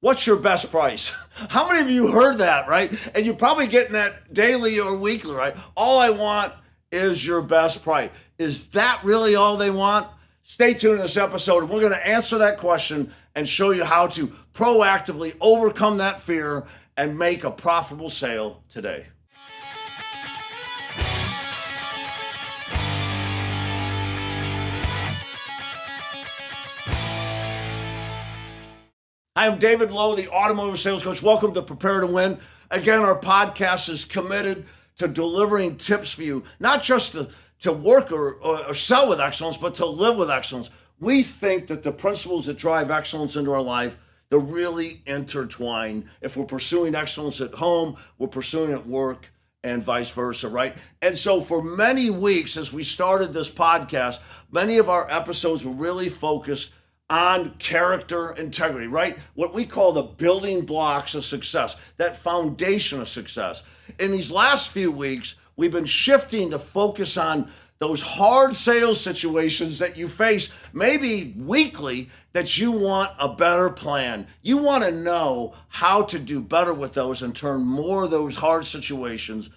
What's your best price? How many of you heard that, right? And you're probably getting that daily or weekly, right? All I want is your best price. Is that really all they want? Stay tuned in this episode, and we're going to answer that question and show you how to proactively overcome that fear and make a profitable sale today. I am David Lowe, the Automotive Sales Coach. Welcome to Prepare to Win. Again, our podcast is committed to delivering tips for you, not just to work or sell with excellence, but to live with excellence. We think that the principles that drive excellence into our life, they're really intertwined. If we're pursuing excellence at home, we're pursuing it at work, and vice versa, right? And so for many weeks, as we started this podcast, many of our episodes were really focused on character integrity, right? What we call the building blocks of success, that foundation of success. In these last few weeks, we've been shifting to focus on those hard sales situations that you face, maybe weekly, that you want a better plan. You want to know how to do better with those and turn more of those hard situations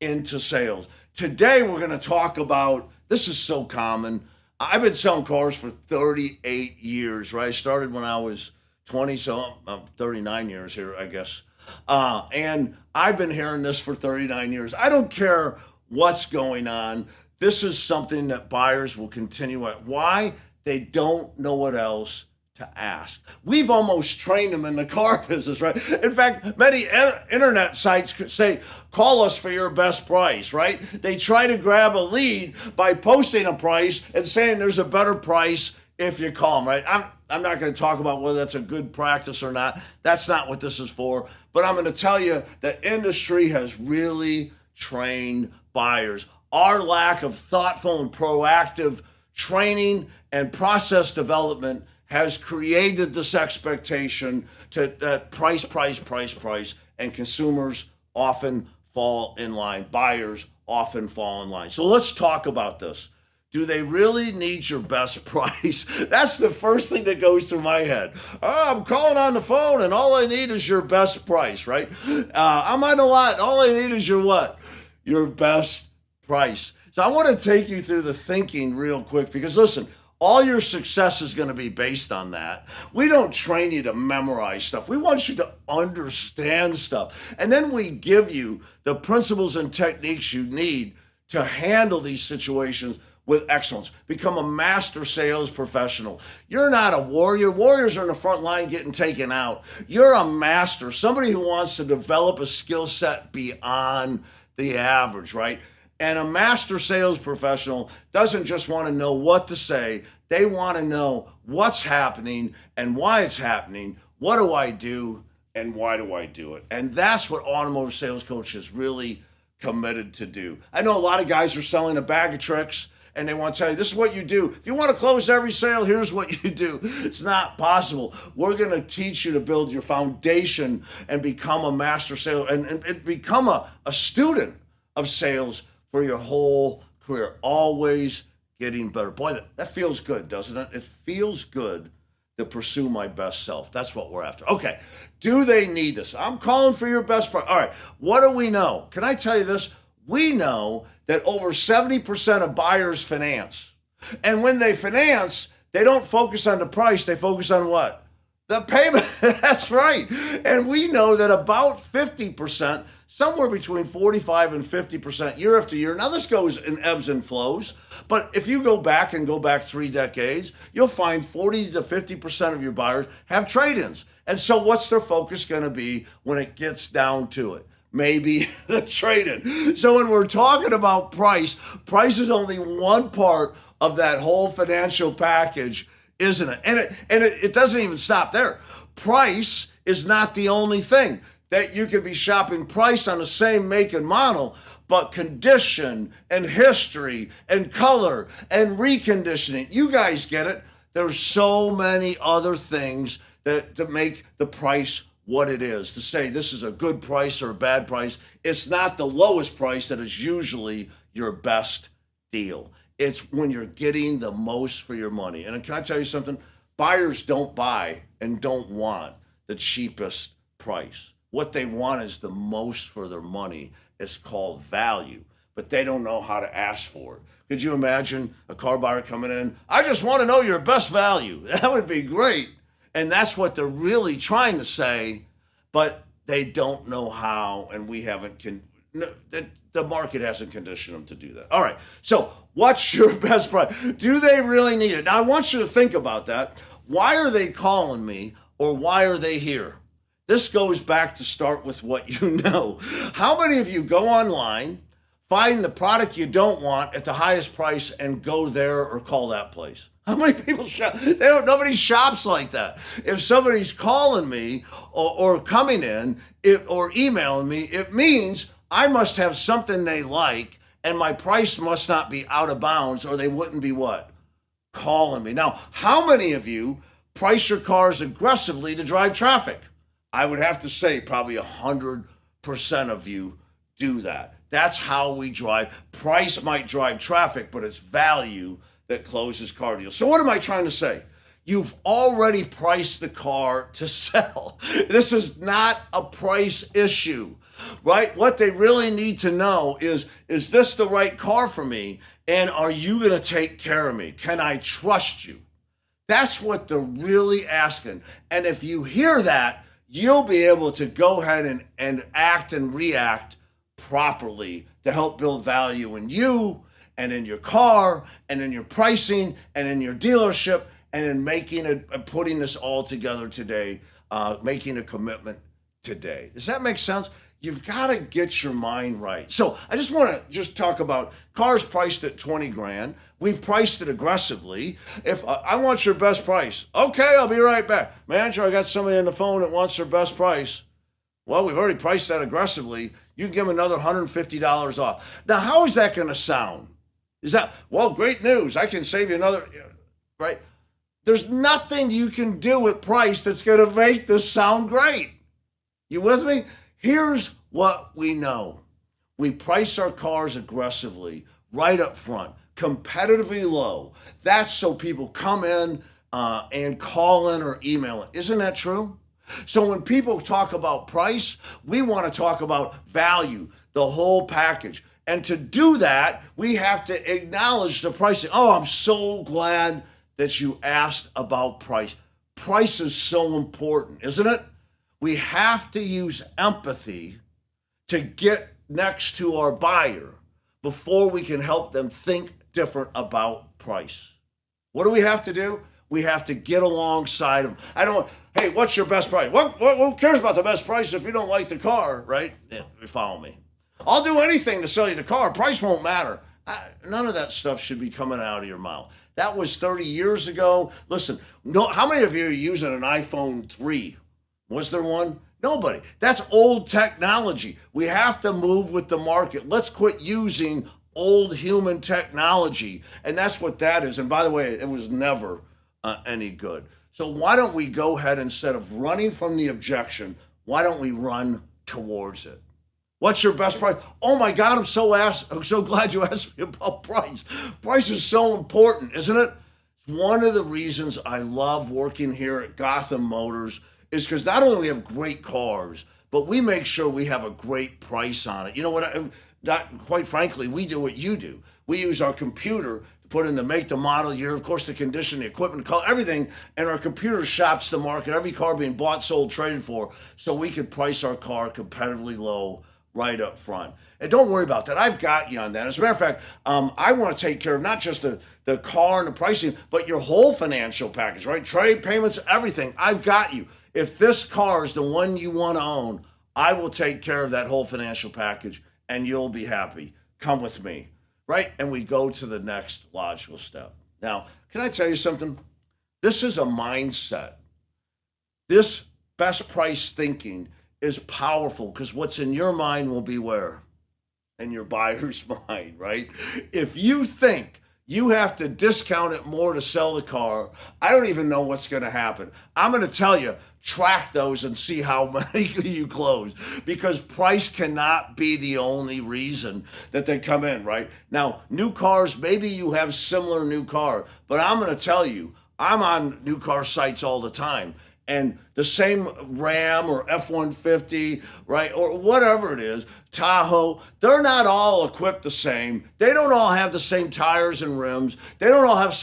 into sales. Today, we're going to talk about, this is so common. I've been selling cars for 38 years, right? I started when I was 20, so I'm 39 years here, I guess. And I've been hearing this for 39 years. I don't care what's going on. This is something that buyers will continue at. Why? They don't know what else to ask. We've almost trained them in the car business, right? In fact, many internet sites say, call us for your best price, right? They try to grab a lead by posting a price and saying there's a better price if you call them, right? I'm not going to talk about whether that's a good practice or not. That's not what this is for. But I'm going to tell you that industry has really trained buyers. Our lack of thoughtful and proactive training and process development has created this expectation to price, and consumers often fall in line. Buyers often fall in line. So let's talk about this. Do they really need your best price? That's the first thing that goes through my head. Oh, I'm calling on the phone and all I need is your best price, right? I'm on a lot. All I need is your what? Your best price. So I want to take you through the thinking real quick because listen, all your success is going to be based on that. We don't train you to memorize stuff. We want you to understand stuff. And then we give you the principles and techniques you need to handle these situations with excellence. Become a master sales professional. You're not a warrior. Warriors are in the front line getting taken out. You're a master, somebody who wants to develop a skill set beyond the average, right? And a master sales professional doesn't just want to know what to say. They want to know what's happening and why it's happening. What do I do and why do I do it? And that's what Automotive Sales Coach is really committed to do. I know a lot of guys are selling a bag of tricks and they want to tell you, this is what you do. If you want to close every sale, here's what you do. It's not possible. We're going to teach you to build your foundation and become a master sales and become a student of sales for your whole career, always getting better. Boy, that feels good, doesn't it? It feels good to pursue my best self. That's what we're after. Okay, do they need this? I'm calling for your best price. All right, what do we know? Can I tell you this? We know that over 70% of buyers finance. And when they finance, they don't focus on the price, they focus on what? The payment. That's right. And we know that about 50%, somewhere between 45 and 50% year after year. Now this goes in ebbs and flows, but if you go back 3 decades, you'll find 40 to 50% of your buyers have trade-ins. And so what's their focus going to be when it gets down to it? Maybe the trade-in. So when we're talking about price is only one part of that whole financial package, isn't it? And it doesn't even stop there. Price is not the only thing. That you could be shopping price on the same make and model, but condition and history and color and reconditioning. You guys get it. There's so many other things that make the price what it is. To say this is a good price or a bad price, it's not the lowest price that is usually your best deal. It's when you're getting the most for your money. And can I tell you something? Buyers don't buy and don't want. the cheapest price. What they want is the most for their money. It's called value, but they don't know how to ask for it. Could you imagine a car buyer coming in? I just want to know your best value. That would be great. And that's what they're really trying to say, but they don't know how, and we haven't, the market hasn't conditioned them to do that. All right, so what's your best price? Do they really need it? Now, I want you to think about that. Why are they calling me, or why are they here? This goes back to start with what you know. How many of you go online, find the product you don't want at the highest price, and go there or call that place? How many people shop? Nobody shops like that. If somebody's calling me or coming in or emailing me, it means I must have something they like, and my price must not be out of bounds, or they wouldn't be what? Calling me. Now, how many of you price your cars aggressively to drive traffic? I would have to say probably 100% of you do that. That's how we drive. Price might drive traffic, but it's value that closes car deals. So what am I trying to say? You've already priced the car to sell. This is not a price issue, right? What they really need to know is this the right car for me? And are you going to take care of me? Can I trust you? That's what they're really asking. And if you hear that, you'll be able to go ahead and act and react properly to help build value in you and in your car and in your pricing and in your dealership and in making it, putting this all together today, making a commitment today. Does that make sense? You've got to get your mind right. So I just want to talk about cars priced at 20 grand. We've priced it aggressively. If I want your best price, okay, I'll be right back. Manager, I got somebody on the phone that wants their best price. Well, we've already priced that aggressively. You can give them another $150 off. Now, how is that going to sound? Is that, well, great news. I can save you another, right? There's nothing you can do with price that's going to make this sound great. You with me? Here's what we know. We price our cars aggressively, right up front, competitively low. That's so people come in and call in or email in. Isn't that true? So when people talk about price, we want to talk about value, the whole package. And to do that, we have to acknowledge the pricing. Oh, I'm so glad that you asked about price. Price is so important, isn't it? We have to use empathy to get next to our buyer before we can help them think different about price. What do we have to do? We have to get alongside them. I don't want, hey, what's your best price? Who cares about the best price if you don't like the car, right? Yeah, you follow me. I'll do anything to sell you the car. Price won't matter. None of that stuff should be coming out of your mouth. That was 30 years ago. Listen, how many of you are using an iPhone 3? Was there one? Nobody. That's old technology. We have to move with the market. Let's quit using old human technology. And that's what that is. And by the way, it was never any good. So why don't we go ahead, instead of running from the objection, why don't we run towards it? What's your best price? Oh my God, I'm so glad you asked me about price. Price is so important, isn't it? One of the reasons I love working here at Gotham Motors is because not only do we have great cars, but we make sure we have a great price on it. You know what? Quite frankly, we do what you do. We use our computer to put in the make, the model, year, of course, the condition, the equipment, the color, everything, and our computer shops the market, every car being bought, sold, traded for, so we can price our car competitively low right up front. And don't worry about that. I've got you on that. As a matter of fact, I want to take care of not just the car and the pricing, but your whole financial package, right? Trade, payments, everything. I've got you. If this car is the one you want to own, I will take care of that whole financial package, and you'll be happy. Come with me, right? And we go to the next logical step. Now, can I tell you something? This is a mindset. This best price thinking is powerful, because what's in your mind will be where? In your buyer's mind, right? If you think you have to discount it more to sell the car, I don't even know what's going to happen. I'm going to tell you, track those and see how many you close, because price cannot be the only reason that they come in, right? Now, new cars, maybe you have similar new car, but I'm going to tell you, I'm on new car sites all the time. And the same Ram or F-150, right, or whatever it is, Tahoe, they're not all equipped the same. They don't all have the same tires and rims. They don't all have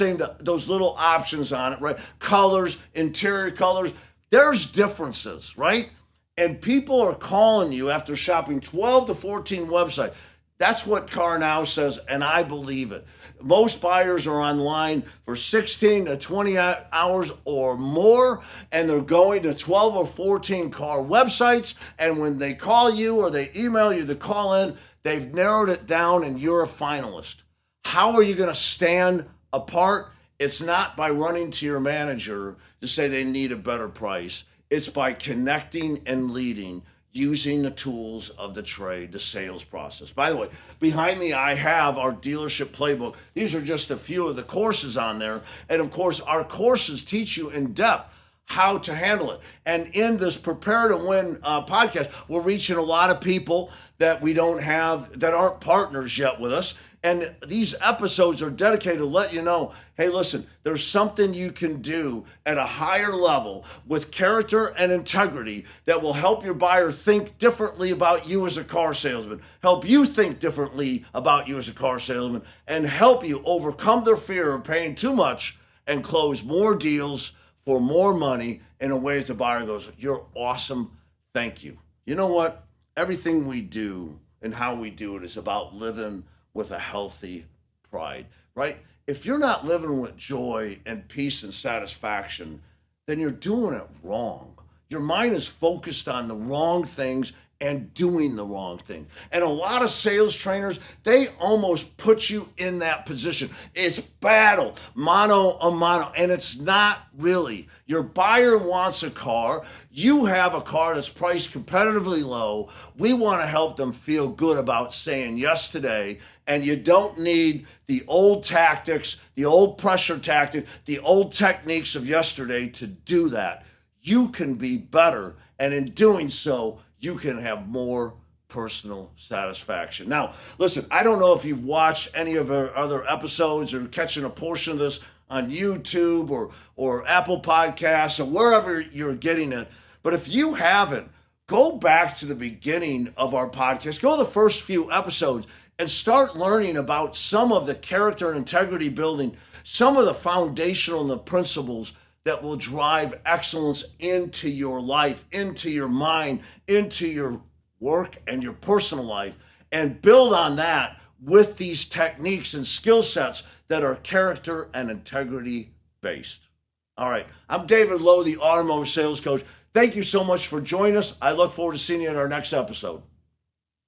those little options on it, right? Colors, interior colors. There's differences, right? And people are calling you after shopping 12 to 14 websites. That's what Car Now says, and I believe it. Most buyers are online for 16 to 20 hours or more, and they're going to 12 or 14 car websites, and when they call you or they email you to call in, they've narrowed it down and you're a finalist. How are you going to stand apart? It's not by running to your manager to say they need a better price. It's by connecting and leading, using the tools of the trade, the sales process. By the way, behind me, I have our dealership playbook. These are just a few of the courses on there. And of course, our courses teach you in depth how to handle it. And in this Prepare to Win podcast, we're reaching a lot of people that we don't have, that aren't partners yet with us. And these episodes are dedicated to let you know, hey, listen, there's something you can do at a higher level with character and integrity that will help your buyer think differently about you as a car salesman, help you think differently about you as a car salesman, and help you overcome their fear of paying too much and close more deals for more money in a way that the buyer goes, you're awesome, thank you. You know what? Everything we do and how we do it is about living with a healthy pride, right? If you're not living with joy and peace and satisfaction, then you're doing it wrong. Your mind is focused on the wrong things and doing the wrong thing. And a lot of sales trainers, they almost put you in that position. It's battle, mano a mano, and it's not really. Your buyer wants a car. You have a car that's priced competitively low. We want to help them feel good about saying yes today. And you don't need the old tactics, the old pressure tactic, the old techniques of yesterday to do that. You can be better, and in doing so, you can have more personal satisfaction. Now, listen, I don't know if you've watched any of our other episodes or catching a portion of this on YouTube or Apple Podcasts or wherever you're getting it, but if you haven't, go back to the beginning of our podcast, go to the first few episodes and start learning about some of the character and integrity building, some of the foundational and the principles that will drive excellence into your life, into your mind, into your work and your personal life, and build on that with these techniques and skill sets that are character and integrity based. All right, I'm David Lowe, the Automotive Sales Coach. Thank you so much for joining us. I look forward to seeing you in our next episode.